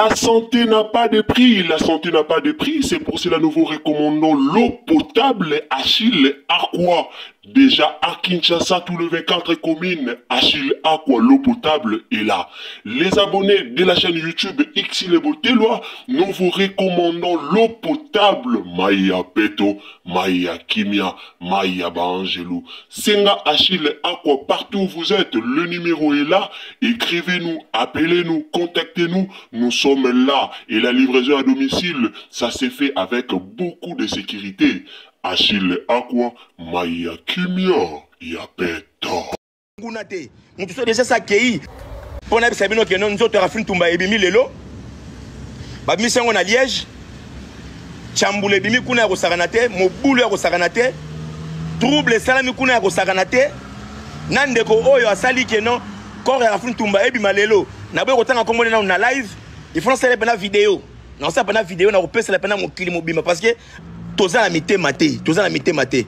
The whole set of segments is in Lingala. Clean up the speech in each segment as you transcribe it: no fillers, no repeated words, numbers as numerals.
La santé n'a pas de prix, la santé n'a pas de prix, c'est pour cela nous vous recommandons l'eau potable Achille Aqua. Déjà à Kinshasa, tous les 24 communes, Achille Aqua, l'eau potable est là. Les abonnés de la chaîne YouTube Xile Boteloa, nous vous recommandons l'eau potable Maya Peto, Maya Kimia, Maya Bangelou. Senga Achille Aqua, partout où vous êtes, le numéro est là. Écrivez-nous, appelez-nous, contactez-nous. Nous sommes là. Et la livraison à domicile, ça s'est fait avec beaucoup de sécurité. Achille Aqua, Maya Kimia, Yapeto. Ngunate, mutu so déjà ça kei. Pona bisa bino ke non nzoto Rafine Tumba ebimi lelo. Ba misengo na Liège. Chambule bimi kuna ko sakanate, mobulu ko sakanate. Trouble salami kuna ko sakanate. Nande ko oyo asali ke non corps Rafine Tumba ebima lelo. Na boyo kotanga kombo na live. Il faut faire la vidéo. Non ça pendant vidéo na ko pesa la pendant mokili mobima parce que toza la mité maté, toza la mité maté.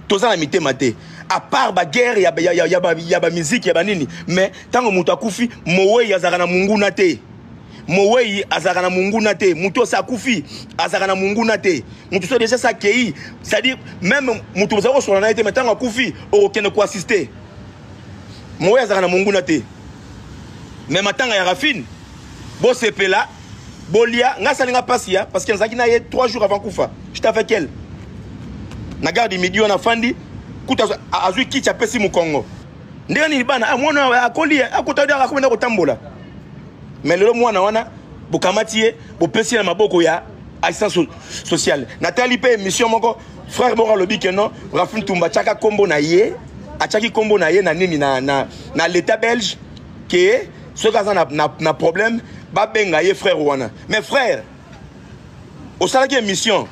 Toza la mité maté. À part ba guerre ya ba musique ya ba nini, mais tango mutu akufi mowe azaka na mungu na te. Mowe azaka na mungu na te, mutu sa akufi azaka na mungu na te. Mutu so déjà ça kei, c'est-à-dire même mutu za ko so na te mais tango akufi okene ko assister. Mowe azaka na mungu na te. Mais matanga ya Rafine, bo sepela Bolia, nga salinga pasia parce que nzaki na ye 3 jours avant kufa. J'étais avec elle. Na garde midi on a fandi kuta azui kicha pesi mu Congo. Ndenge ni bana mwana akoli akota dia akomenda kotambola. Mais lelo mwana wana bokamati bo pesi na maboko ya assistance sociale. Natali pe émission moko frère moko lobi que non Rafine Tumba chaka kombo na ye, achaki kombo na ye na nini na l'état belge que ce gars na problème. Babenga ye frère wana. Mais frère, au salaire qui est mission,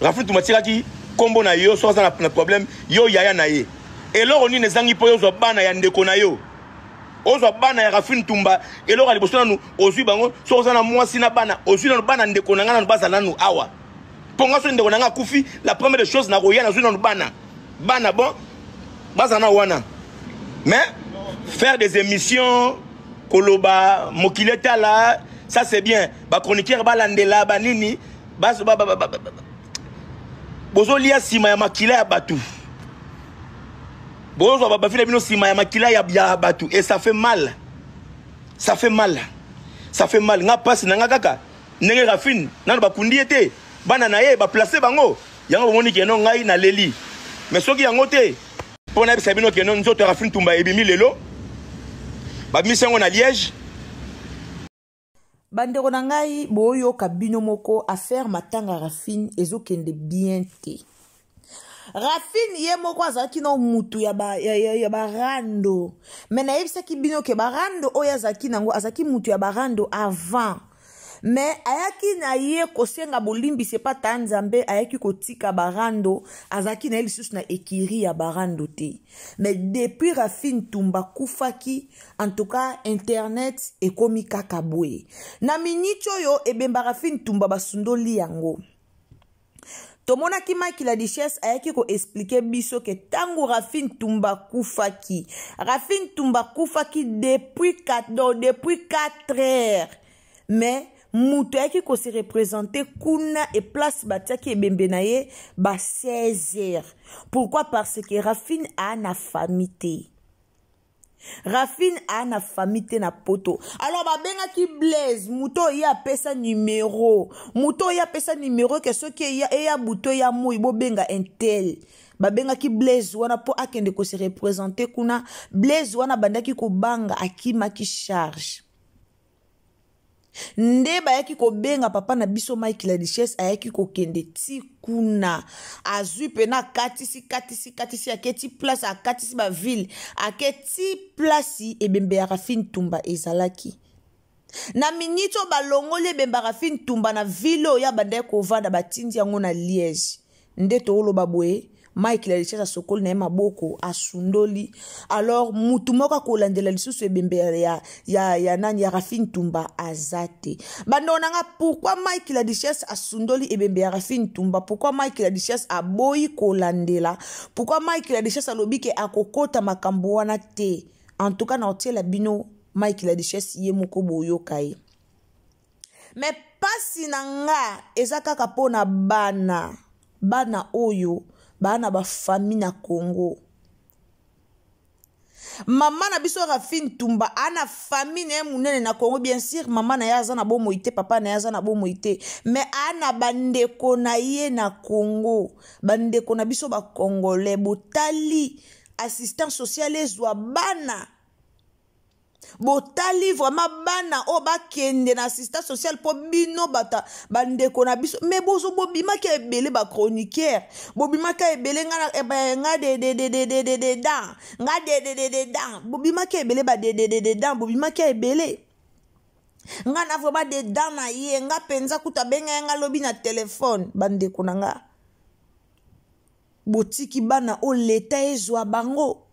Rafine Tumba tiraki kombo na yo so na problème yo yaya na ye. Et là on ni nezangi po yo zo bana ya ndeko na yo. Ozo bana ya Rafine Tumba et là ali bosona nu ozui bango so na mwasi na bana ozui na bana ndeko na ngana bazala nu awa. Ponga so ndeko na nga kufi la première chose na roya na zui na bana. Bana bon bazana wana. Mais faire des émissions Koloba, Mokileta là, ça c'est bien. Ba chroniqueur balandela banini, bozo lia sima ya makila ya batu. Bozo ba file bino sima ya makila ya batu et ça fait mal. Ça fait mal. Ça fait mal. Nga passe na nga kaka. Ndenge Rafine, na ba kundi ete, bana na ye ba placer bango. Yango moni ke non ngai na leli. Mais soki yango te, pona bisa bino ke non nzoto Rafine Tumba ebimi lelo. Ba misengo na Liège. Bandeko na ngai boyo kabino moko affaire matanga Rafine ezokende bien te. Rafine ye moko azaki no mutu ya barando. Mais na yebisaki bino ke barando oyo azaki nango azaki mutu ya barando avant. Mais ayaki na ye kosenga bolimbi c'est pas tanzambe ayaki kotika barando azaki na lisusu na ekiri ya barando te. Mais depuis Rafine Tumba kufaki en tout cas internet ekomi kaka boye. Na minito yo ebemba Rafine Tumba basundoli yango. Tomona ki Mike la Duchesse ayaki ko expliquer biso ke tango Rafine Tumba kufaki. Rafine Tumba kufaki depuis 4 heures. Mais mutu yaki ko se représenter kuna et place batiaki ebembe na ye ba 16 heures. Pourquoi? Parce que Rafine a na famille. Rafine a na famille na poto. Alors babenga ki Blaise muto ya pesa numéro. Muto ya pesa numéro que ce qui ya buto ya moi bo benga intel. Babenga ki Blaise wana po akende ko se représenter kuna Blaise wana bandaki ko banga akima ki charge. Nde bayaki ko benga papa na biso Mike la Duchesse ayaki ko kende ti kuna azui pena katisi aketi place a katisi ba ville aketi place ebembe ya Rafine Tumba ezalaki na minito balongole bemba Rafine Tumba na ville ya bande ko vanda batindi yango na Liège nde to oloba boye Mike la Duchesse sokoli na maboko asundoli alors mutu moko kolandela lisusu ebembe ya nani ya Rafine Tumba azate bandonanga pourquoi Mike la Duchesse asundoli ebembe ya Rafine Tumba pourquoi Mike la Duchesse aboyi kolandela pourquoi Mike la Duchesse alobi ke akokota makambo wana te en tout cas na otiela bino Mike la richesse ye moko boyoka ye. Mais pasi na nga eza kaka pona bana oyo bana ba famille na Congo. Maman na biso Rafine Tumba ana famille na munene na Congo, bien sûr maman na yaza na bo moité, papa na yaza na bo moité, mais ana bandeko na ye na Congo, bandeko na biso ba Congolais botali assistant social ezwa bana. Botali vraiment bana o ba kende na assistant social po bino bata bandeko na biso, mais bozo bobima ka ebele ba chroniqueur, bobima ka ebele nga de dan, nga de dan, bobima ka ebele ba de dan, bobima ka ebele nga na vraiment de dan na ye, nga penza kuta benga nga lobi na téléphone bandeko na nga. Botiki bana o leta ezwa bango.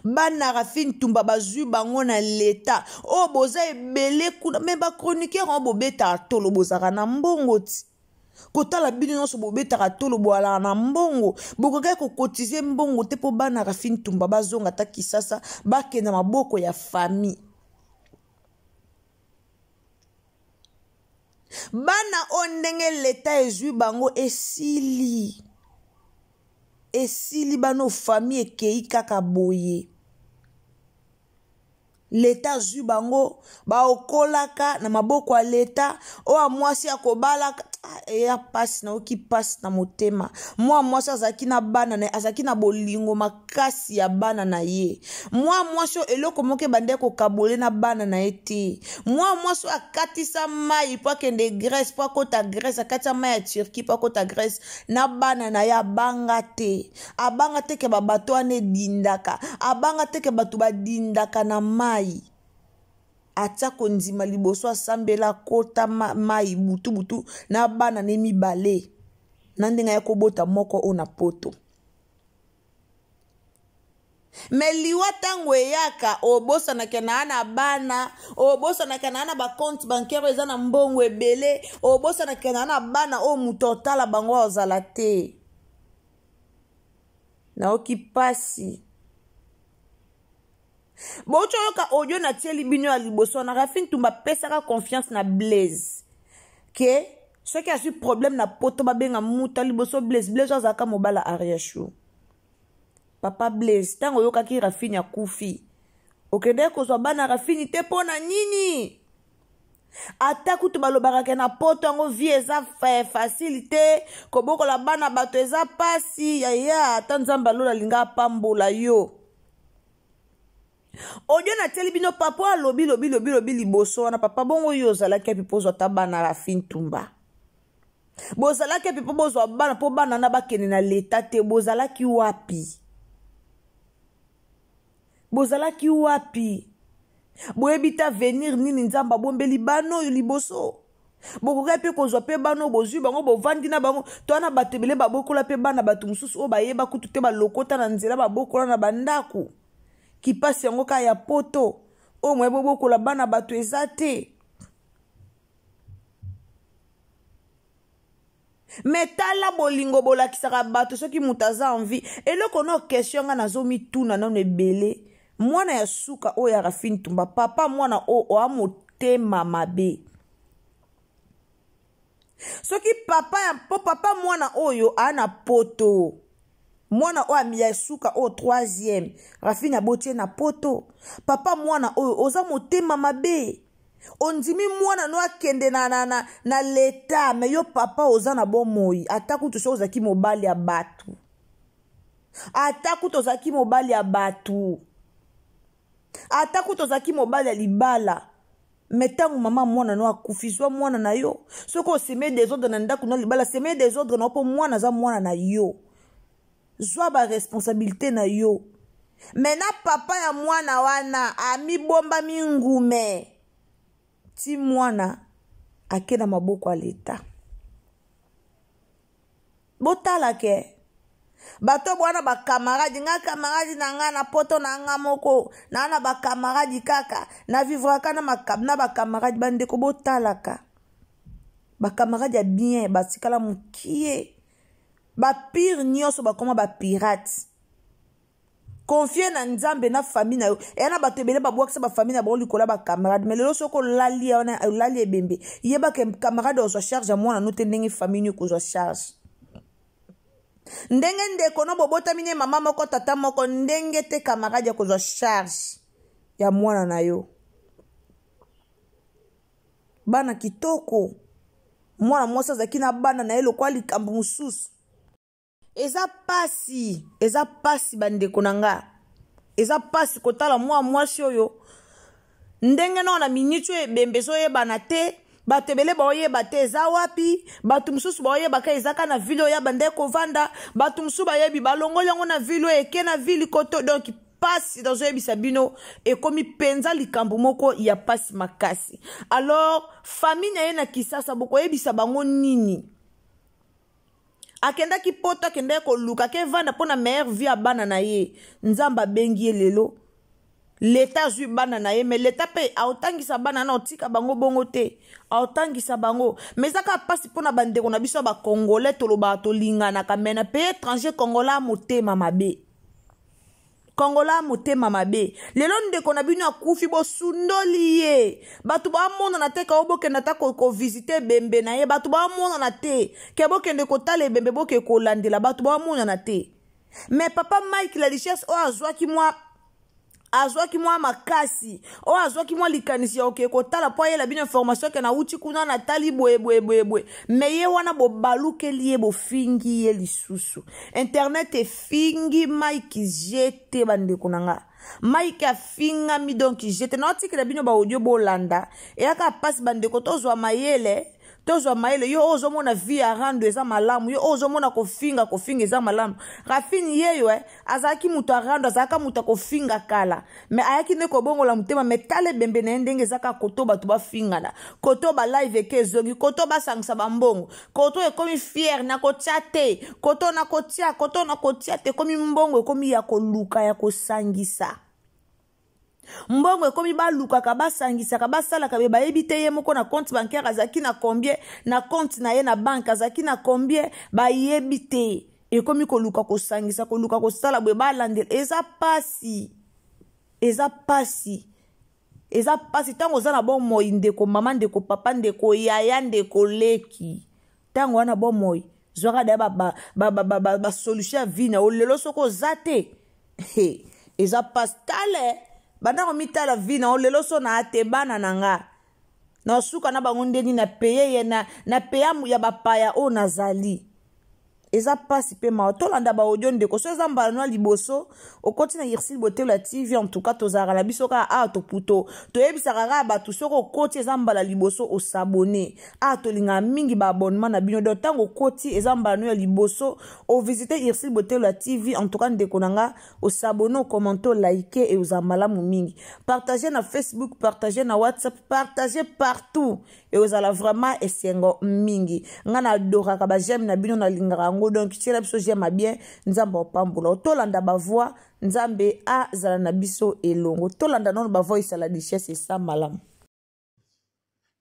Bana Rafine Tumba bazui bango na leta. O boza ebele kuna me ba chroniqueur on bobeta tolo bozaka na mbongo ti. Kotala bino nyonso bobeta tolo boala na mbongo. Bokoka ko cotiser mbongo te po bana Rafine Tumba bazonga ta Kisasa bakenda maboko ya famille. Bana ondenge leta ezui bango esili bano famille ekei kaka boye. Leta zui bango ba okolaka na maboko ya leta o amwasi akobalaka ya pasi na oki pasi na motema. Mwasi azaki na bana na azaki na bolingo makasi ya bana na ye. Mwasi eloko moke bande ko kabole na bana na ete. Mwasi akatisa mai po akende Grèce po akota Grèce, akatisa mai ya Turquie po akota Grèce na bana na ya abanga te ke babato ane dindaka, abanga te ke batu badindaka na mai. Atia kondima liboso asambela kota mai butu na bana ne mibale na ndenga ya kobota moko ona poto. Me liwa tango eyaka obosa na kenana bana, obosa na kenana ba compte bancaire eza na mbongo ebele, obosa na kenana bana o mutotala bango ozala te. Na okipasi Bocho yoka audio na tieli bino ya liboso na Rafine Tumba pesaka confiance na Blaise. Que ceux qui a eu problème na poto babenga muta liboso Blaise azaka mobala Ariashu. Papa Blaise tango yoka ki Rafine ya kufi. Okende ko so bana Rafine te pona nini? Ata kutu balobaka na poto ngo vie eza facilité ko boko la bana bato eza pasi ya tanzamba lola linga pambola yo. Odio na teli bino papa lobi liboso na papa bongo yo zalaki pipozo tabana Rafine Tumba. Bozalaki pipo bozo bana po bana na bakene na leta te bozalaki wapi? Bozalaki wapi? Boebita venir nini nzamba bombeli bano yo liboso. Bokoka pe kozwa pe bano bozui bango bovandi na bango to na batebele babokola pe bana batu mususu o bayeba kutu te balokota na nzela babokola na bandaku. Ki passe yango ka ya poto o mwe bokola bana batu ezate. Metala bolingo bolakisaka bato soki mutaza envie eloko no question nga nazomi tuna na nebele mwana ya suka o ya Rafine Tumba papa mwana o amotema mabe. Soki papa mwana oyo ana poto mwana o amia suka o 3e Rafine abotie na poto papa mwana oyo oza motema mabe. Ondimi mwana no akende na leta me yo papa oza na bomoi atakutu so ozaki mobali ya batu. Atakutu ozaki mobali ya batu. Atakutu ozaki mobali ya libala. Metangu mama mwana no akufizwa mwana na yo. Soko seme des ordres na ndaku na libala seme des ordres na po mwana za mwana na yo. Zwa ba responsabilité na yo. Mena papa ya mwana wana ami bomba mingume. Ti mwana akena maboko ya leta. Botala ke bato bwana ba camarade nga camarade na nga na poto na nga moko na ba camarade kaka na vivre kana na ba camarade bande ko botalaka ba camarade ya bien batikala mukie ba pire nyoso ba koma ba pirate Confier na nzambe na famille na yo. Et na bato ebele babwakisa ba famille na bango likola ba camarade. Mais lelo soko lali ebembe. Yeba ke camarade ozwa charge ya mwana no te ndenge famille ko ozwa charge. Ndenge ndeko no bobota mine mama moko tata moko ndenge te camarade ya kozwa charge ya mwana na yo. Bana kitoko. Mwana mwasa zaki na bana na ye lokwa likambo mususu. Eza pasi bandeko nanga. Eza pasi kotala mwasi oyo. Ndenge na minute ebembe so yebana te. Bato ebele baoyeba te eza wapi. Bato mususu baoyeba ka ezaka na vile oya bande kovanda. Bato mususu bayebi balongoli yango na vile eke na vile koto. Donc pasi dans oyebisa bino ekomi penza likambo moko ya pasi makasi. Alors famille na ye na Kisasa boko yebisa bango nini. Akenda ki poto akenda ko luka ke vanda pona meilleure vie a bana na ye. Nzamba bengi lelo. L'État zui bana na ye mais l'État pe aotangisa bana na otika bango bongo te. Aotangisa bango. Mais zaka pasi pona bandeko na biso ba congolais toloba to lingana kamena pe étranger congolais motema mabe. Kongola motema mabe. Lelo ndeko na bino akufi bo sundoli ye. Batu ba mona na te ka oboke na ta ko visiter bembe na ye. Batu ba mona na te. Ke boke ndeko tale bembe boke ko landela. Batu ba mona na te. Mais papa Mike la richesse o azwaki mwa makasi. O azwaki mwa likanisi ya oke ko tala po ye la bino information ke na uti kuna na tali boe. Mais ye wana bo baluke liye bo fingi ye lisusu. Internet e fingi Mike jete bande kunanga. Mike a finga mi donc jete. Na otiki la bino ba audio bo landa. E aka pasi bande kotozo mayele. Tozo maele yo ozo mona vie arando eza malamu yo ozo mona kofinga eza malamu Rafini yeyo azaki mutu arando azaka mutu kofinga kala me ayaki ne ko bongola mutema metale bembe na ndenge zaka koto batu ba fingana koto ba live ke zongi koto ba sangisa bambongo koto ekomi fier na kotiate koto na kotia te komi mbongo ekomi ya koluka ya kosangisa mbongo ekomi baluka ka basangisa ka basala ka beba ebite ye moko na compte bancaire azaki na combien na compte na ye na banque azaki na combien ba yebite ekomi koluka kosangisa koluka kosala bwe balandela eza pasi tango za na bon moi ndeko mama ndeko papa ndeko yaya ndeko leki tango wana bon moi zwaka da ba solution vina o lelo soko zate eza pasi tale bana komita la vie na olelo so na atebana nanga na suka na bango ndeni na paye ye na paye ya bapaya o nazali eza pasi pe ma tolanda ba audio ndeko so eza mbala no liboso okoti na Irsil Bote la TV en tout cas tozara la biso ka to puto to yebisa kaka ba tu soko okoti eza mbala liboso o s'abonner to linga mingi ba abonnement na bino do tango okoti eza mbala no liboso o visiter Irsil Bote la TV en tout cas ndeko nanga o s'abonner o commenter liker et aux malamu mingi partager na Facebook partager na WhatsApp partager partout et aux ala vraiment esengo mingi ngana adora ka ba j'aime na bino na linga donc si la biso j'aime bien nzamba opambola tolanda ba voix nzambe a zala na biso elongo tolanda non ba voix ça la richesse et ça malam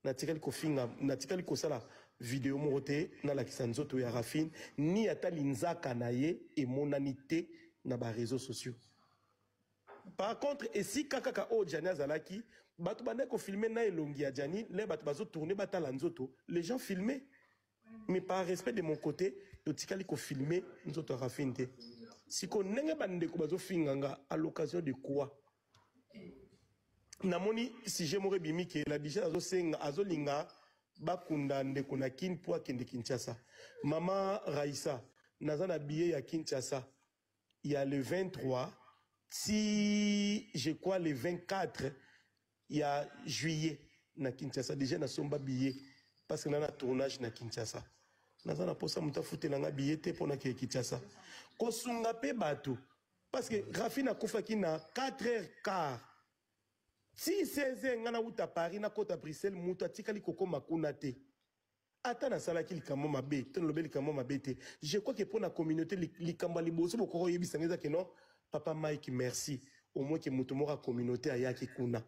natikali kofinga natikali kosala vidéo morote na la kisanzoto ya Rafine ni ata linzaka na ye et monanité na ba réseaux sociaux par contre et si kaka o Jani azalaki batu bande ko filmer na elongi ya Jani les batu bazo tourner batala nzoto les gens filmer mais par respect de mon côté yotikali ko filmer nzoto Rafine te siko nenge bande ko bazo finganga à l'occasion de quoi namoni si je m'aurais bimi que la déjà azo linga bakunda ndeko na kin po akende Kinshasa mama Raissa nazana billet ya Kinshasa il y a le 23 si je crois le 24 il y a juillet na Kinshasa déjà na somba billet parce que na tournage na Kinshasa nazana posa muta futela nga billet te pona ke Kinshasa ko sunga pe bato parce que Rafine akufaki na 4h15 si 16h ngana uta Paris na kota Bruxelles muta tikali koko makuna te ata na sala ki likamo mabe te lobeli likamo mabe te je crois que pour la communauté likamba liboso boko yebisa ngeza ke non papa Mike merci au moins que muto mora communauté ayaki kuna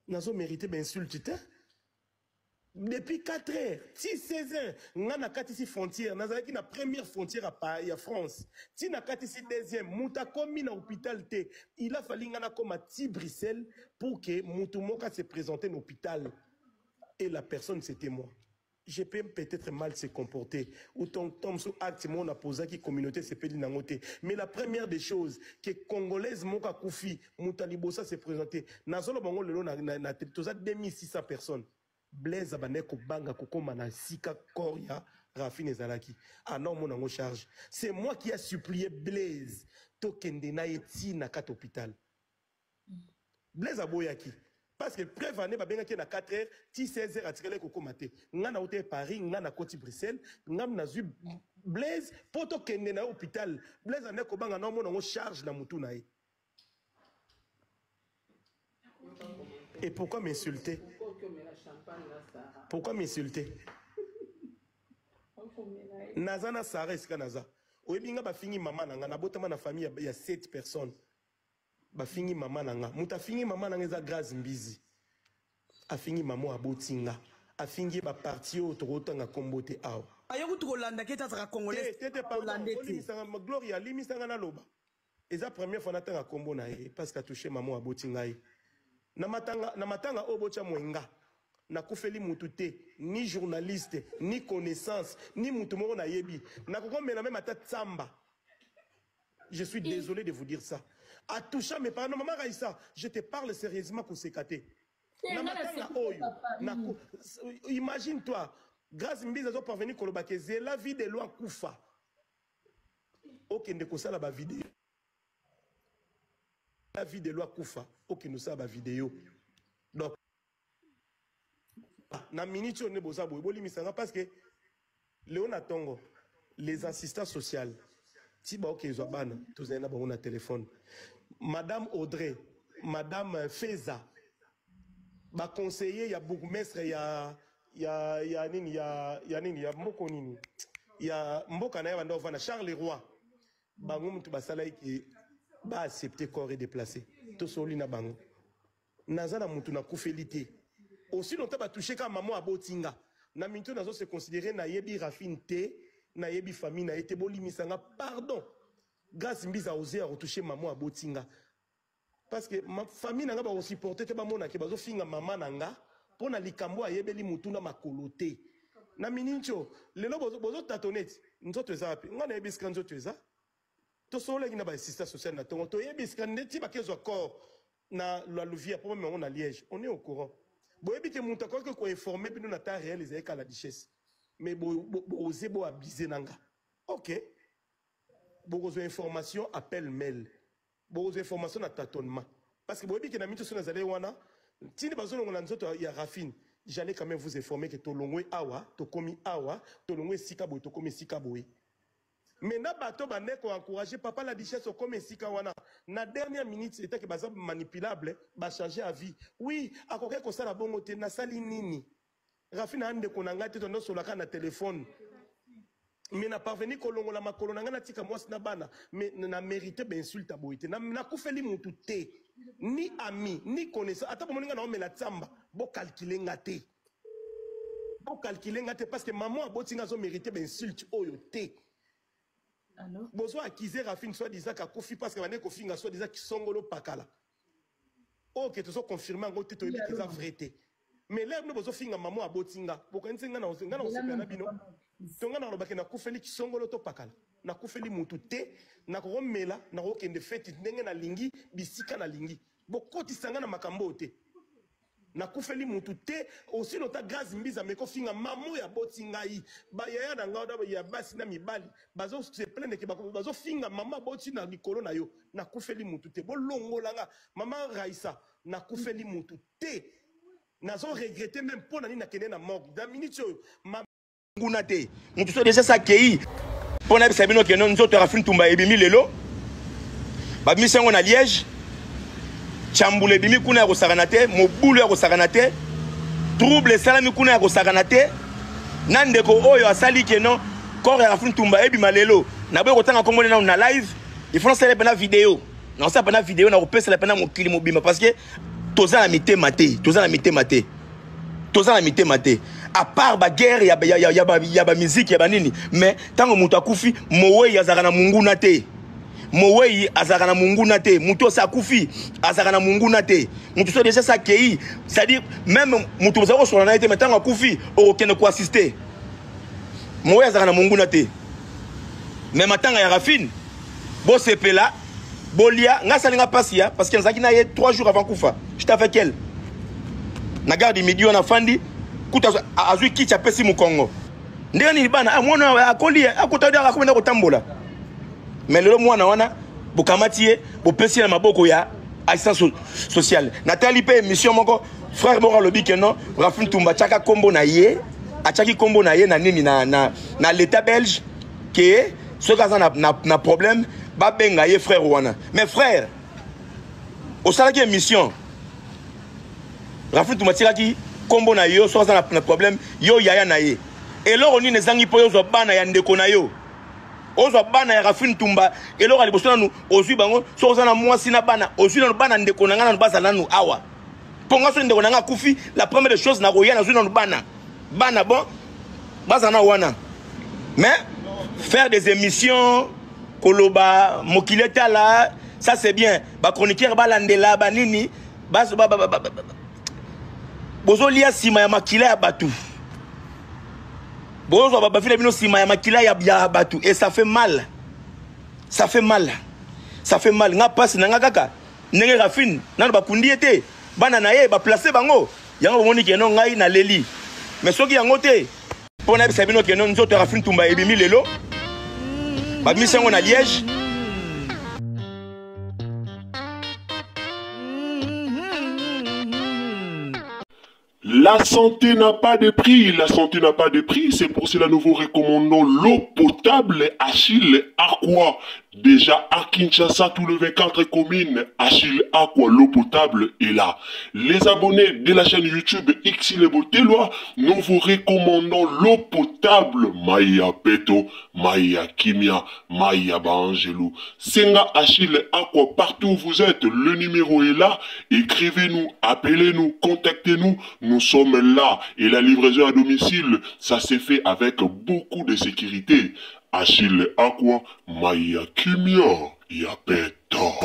nazo mérité ben insulte te Depuis 4 heures, 16 heures, on a ici frontière, on a la première frontière à Paris, à France. Si on a ici deuxième, Mouta comme dans l'hôpital, il a fallu qu'on a Bruxelles pour que Moutumoka se présente à l'hôpital. Et la personne, c'était moi. Je peux peut-être mal se comporter. Ou ton sous acte, moi, on a posé qui communauté se peut dire. Mais la première des choses, que Congolaise, Moka Koufi, Moutalibosa se présentait, Nazolo Bango Lelo, na 2600 personnes. Blaise Abaneko Banga Kokoma na Sika Koria Rafine Ezalaki. Ah non, mon en charge. C'est moi qui a supplié Blaise Tokende na eti na kat hôpital. Blaise Aboyaki. Parce que preuve année ba benga ki na 4 heures, 16 heures atikele kokoma te. Nga na hotel Paris, nga na Côte Bruxelles, nga na zu Blaise poto kende na hôpital. Blaise Abaneko Banga non mon en charge na mutu na ye. Et pourquoi m'insulter? Pourquoi m'insulter? Nazana Sarah esika naza. Oebinga ba fingi mama nanga na botama na famille ya 7 personnes. Ba fingi mama nanga. Muta fingi mama nanga za Grace Mbizi. A fingi mama abotinga. A fingi ba parti autre nga kombote awa. Ayo to Holanda keta tra congolais. Tete pardon. Ma Gloria limisa nga loba. Eza première fois natanga kombo na ye parce qu'a touché mama abotinga ye. Na matanga obocha mwenga. Na kufeli mutu te, ni journaliste, ni connaissance, ni mutu moro na yebi. Na kokomela même ata tsamba. Je suis désolé de vous dire ça. A toucha mes parents, maman Raïssa, je te parle sérieusement pour s'écater. Na matanga oyo. Imagine-toi, grâce Mbiza zo parvenu kolobake la vie de loi kufa. Ok, ndeko sala ba vidéo. La vie de loi kufa. Ok, nous sa ba vidéo. Donc na minute on est boza boy boli misanga parce que Léona Tongo les assistants sociaux ti ba ok zo bana tous na ba on a téléphone madame Audrey madame Feza ba conseiller ya bourgmestre ya nini ya mboko nini ya mboka na ya banda ovana Charles Leroy bango mutu basala ki ba accepter corps déplacé to soli na bango nazana mutu na kufelité. Aussi longtemps ba touché quand maman abotinga na minto nazo se considérer na yebi rafine te na yebi famille na été boli misanga pardon grâce Mbiza osé a retoucher maman abotinga parce que ma famille nanga ba aussi porter te ba mona ke bazo finga maman nanga pona likambo ayebeli mutuna makolote na minincho lelo bozo tatonete nzoto ezapi ngana yebi skanzo nzoto eza to solo ngina ba assistant social na tongo to yebi skandeti ba kezo corps na la Louvière pour même on a Liège on est au courant. Bon, et puis, mon d'accord que informé, puis nous avons réalisé qu'à la richesse. Mais bon, osez bon abuser nanga. Ok. Bon, information appel mail. Bon, information à tâtonnement. Parce que bon, et puis, que nous sommes allés wana. Si nous avons on y a Rafine. J'allais quand même vous informer que Tolongwe awa, Tokomi awa, Tolongwe sikaboy, Tokomi sikaboy. Mais na bato bande ko encourager papa la richesse au comme sika wana. Na dernière minute c'était que bazab manipulable ba changer à vie. Oui, akoke ko sala bongo te na sali nini. Rafina ande ko nanga te tondo solaka na téléphone. Mais na parvenu ko longola makolo nanga na tika mwasi na bana, mais na mérité ben insulte boité. Na kufeli mutu te. Ni ami, ni connaissance. Ata bo moninga na omela tsamba, bo calculer ngate. Bo calculer ngate parce que maman abotinga zo mérité ben insulte oyo te. Bozo acquise Rafine soit disant qu'à Kofi parce que mané Kofi nga soit disant qui songolo pakala. Ok, tu so confirmer ngo te toyebi que ça vérité. Mais là nous bozo finga maman abotinga. Bokanzi nga na osepena na bino. Tonga na lobake na kufeli ki songolo to pakala. Na kufeli mutu te na ko mela na ko kende fete ndenge na lingi bisika na lingi. Bokoti sanga na makambo te. Na kufeli mutu te aussi nota Grace Mbiza meko finga mamu ya botingai ba ya na ngauda ya basi na mibali bazo se plaindre ke bazo finga mama boti na likolo na yo na kufeli mutu te bolongolanga mama Raïssa na kufeli mutu te nazo regretter même pour nani na kene na morgue da minute ma nguna te mutu so déjà ça kei pona bisa bino ke non nzoto Rafine Tumba ebimi lelo ba misengo na Liège chambule bimi kuna ya kosakana te mobulu ya kosakana te trouble salami kuna ya kosakana te nandeko oyo asali keno corps ya Rafine Tumba ebima lelo na boye kotanga komone na live il faut lancer la vidéo na ça pena vidéo na kopesa la pena mokili mobima parce que toza na mitema te à part ba guerre ya ba musique ya ba nini mais tango mutu akufi mowei azaka na munguna te mowei azaka na munguna te mutu sa akufi azaka na munguna te mutu so déjà ça kei c'est-à-dire même mutu zako so na été mais tango akufi okende ko assister mowei azaka na munguna te mais matanga ya Rafine bo sepela bolia nga salinga pasia parce que nzaki na ye 3 jours avant kufa j'étais avec elle na garde midi on a fandi kuta azui kicha pesi mu Congo ndeni bana amona akoli akotadi akakomenda kotambola mais lelo mwana wana bokamati bo pesi na maboko ya assistance sociale natali pe émission moko frère moko lobi que non Rafine Tumba chaka kombo na ye achaki kombo na ye na nini na l'état belge que ce cas na problème ba benga ye frère wana mais frère au salaki émission Rafine Tumba tiraki kombo na yo so na problème yo yaya na ye et loro ni nezangi po yo zo bana ya ndeko na yo ozo bana ya Rafine Tumba et loro aliboso na nu ozui bango so na mwasi na bana ozui na bana ndeko na ngana baza nanu awa ponga so ndeko na nga kufi la première chose na roya na zui na bana bon baza na wana mais faire des émissions koloba mokileta là ça c'est bien ba chroniqueur ba landela ba nini ba bozolia sima ya makila ya batu bozo ba file bino sima ya makila ya batu et ça fait mal nga passe na nga kaka ndenge Rafine nano bakundi ete bana na ye ba placer bango yango bomoni ke no ngai na leli mais soki yango te pona bisa bino ke no nzoto Rafine Tumba ebimi lelo ba misango na Liège. La santé n'a pas de prix, c'est pour cela nous vous recommandons l'eau potable Achille Aqua. Déjà à Kinshasa, tous les 24 communes, Achille Aqua, l'eau potable est là. Les abonnés de la chaîne YouTube Xile Boteloa, nous vous recommandons l'eau potable Maya Peto, Maya Kimia, Maya Bangelou. Senga Achille Aqua, partout où vous êtes, le numéro est là. Écrivez-nous, appelez-nous, contactez-nous. Nous sommes là et la livraison à domicile, ça s'est fait avec beaucoup de sécurité. Achille Aqua, Maya Kimia, Yapeto.